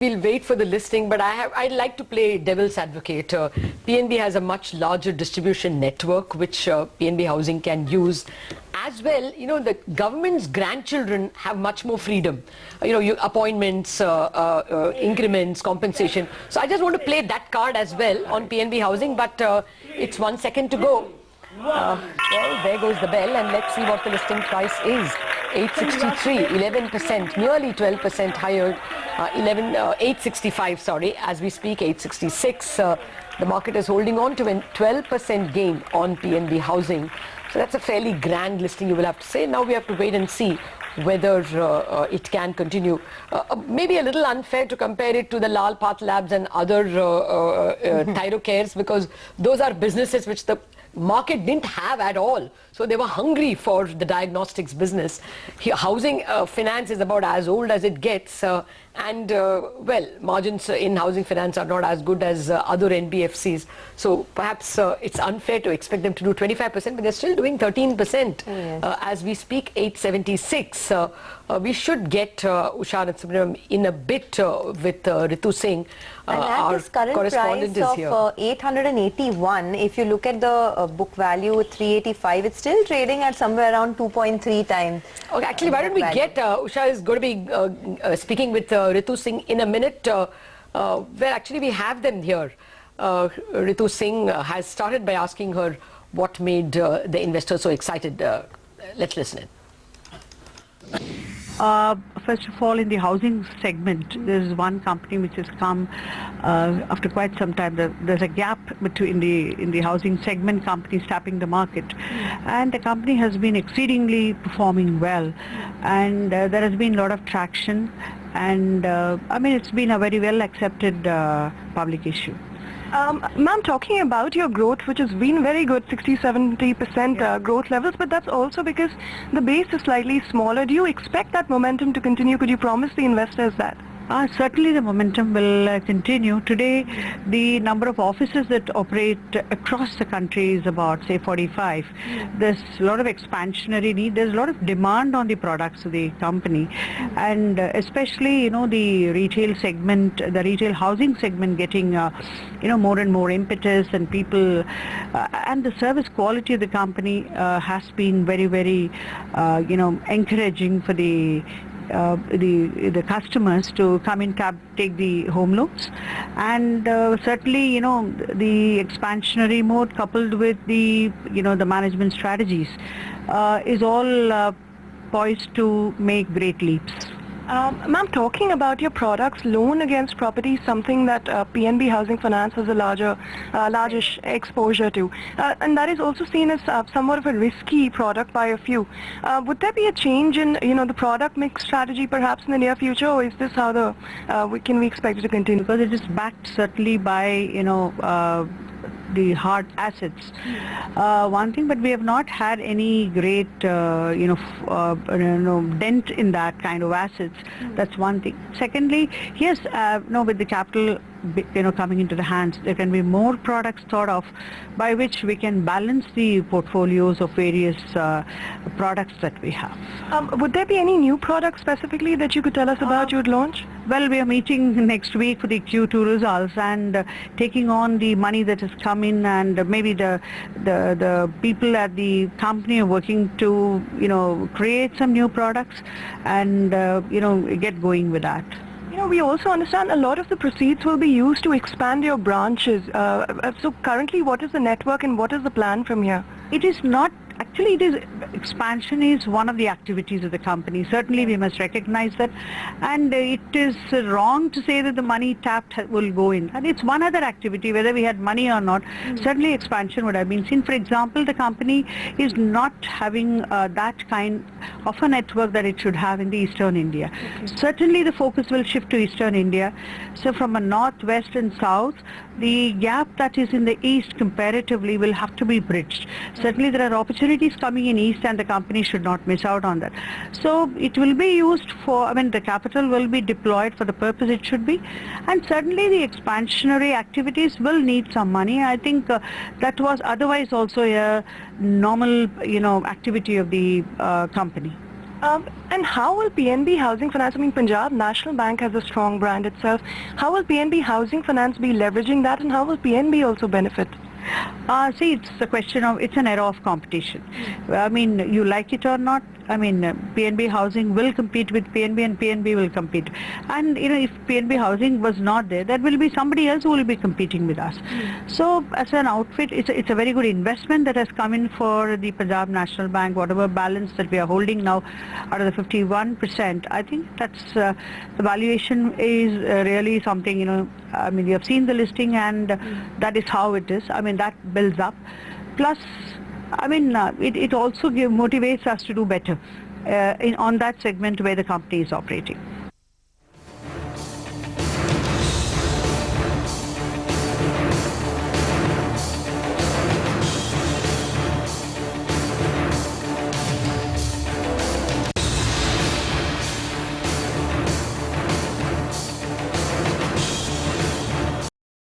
we'll wait for the listing, but I'd like to play devil's advocate. PNB has a much larger distribution network which PNB Housing can use. As well, you know, the government's grandchildren have much more freedom. You know, appointments, increments, compensation. So I just want to play that card as well on PNB Housing, but it's 1 second to go. Well, there goes the bell, and let's see what the listing price is. 863, 11%, nearly 12% higher. 865, sorry, as we speak, 866. The market is holding on to a 12% gain on PNB Housing. So that's a fairly grand listing, you will have to say. Now we have to wait and see whether it can continue. Maybe a little unfair to compare it to the Lal Path Labs and other Thyrocares, because those are businesses which the market didn't have at all. So they were hungry for the diagnostics business. Housing finance is about as old as it gets. Well, margins in housing finance are not as good as other NBFCs. So perhaps it's unfair to expect them to do 25%, but they're still doing 13% as we speak, 876. We should get Usha Ananthasubramanian in a bit with Ritu Singh. And at this current price of 881, if you look at the book value at 385, it's still trading at somewhere around 2.3 times. Okay, actually, why don't we get Usha is going to be speaking with Ritu Singh in a minute. Well, actually, we have them here. Ritu Singh has started by asking her what made the investors so excited. Let's listen in. First of all, in the housing segment, there's one company which has come after quite some time. There's a gap between in the housing segment companies tapping the market, and the company has been exceedingly performing well, and there has been a lot of traction, and I mean, it's been a very well accepted public issue. Ma'am, talking about your growth, which has been very good, 60-70% growth levels, but that's also because the base is slightly smaller. Do you expect that momentum to continue? Could you promise the investors that? Certainly the momentum will continue. Today, the number of offices that operate across the country is about, say, 45. There's a lot of expansionary need. There's a lot of demand on the products of the company. And especially, you know, the retail segment, the retail housing segment getting, you know, more and more impetus, and people, and the service quality of the company has been very, very, you know, encouraging for the customers to come in, take the home loans, and certainly, you know, the expansionary mode coupled with the, you know, the management strategies is all poised to make great leaps. Ma'am, talking about your products, loan against property, something that PNB Housing Finance has a largish exposure to, and that is also seen as somewhat of a risky product by a few. Would there be a change in, you know, the product mix strategy perhaps in the near future, or is this how can we expect it to continue? Because it is backed certainly by, you know, the hard assets. One thing, but we have not had any great, you know, dent in that kind of assets. That's one thing. Secondly, yes, no, with the capital, you know, coming into the hands, there can be more products thought of by which we can balance the portfolios of various products that we have. Would there be any new products specifically that you could tell us about you would launch? Well, we are meeting next week for the Q2 results, and taking on the money that has come in, and maybe the people at the company are working to, you know, create some new products and, you know, get going with that. You know, we also understand a lot of the proceeds will be used to expand your branches. So currently, what is the network and what is the plan from here? It is not, actually, it is, expansion is one of the activities of the company. Certainly we must recognize that, and it is wrong to say that the money tapped will go in. And it's one other activity, whether we had money or not. Certainly expansion would have been seen. For example, the company is not having that kind of a network that it should have in the Eastern India. Certainly the focus will shift to Eastern India. So from a north, west and south, the gap that is in the east comparatively will have to be bridged. Certainly there are opportunities coming in east, and the company should not miss out on that. So it will be used for, I mean, the capital will be deployed for the purpose it should be, and certainly the expansionary activities will need some money. I think that was otherwise also a normal, you know, activity of the company. And how will PNB Housing Finance, I mean Punjab National Bank has a strong brand itself, how will PNB Housing Finance be leveraging that, and how will PNB also benefit? See, it's a question of, it's an era of competition. I mean, you like it or not, I mean, PNB Housing will compete with PNB and PNB will compete. And, you know, if PNB Housing was not there, there will be somebody else who will be competing with us. So, as an outfit, it's a very good investment that has come in for the Punjab National Bank. Whatever balance that we are holding now out of the 51%, I think that's, the valuation is really something, you know, I mean, you have seen the listing and that is how it is. I mean, that builds up. Plus, I mean, it also motivates us to do better on that segment where the company is operating.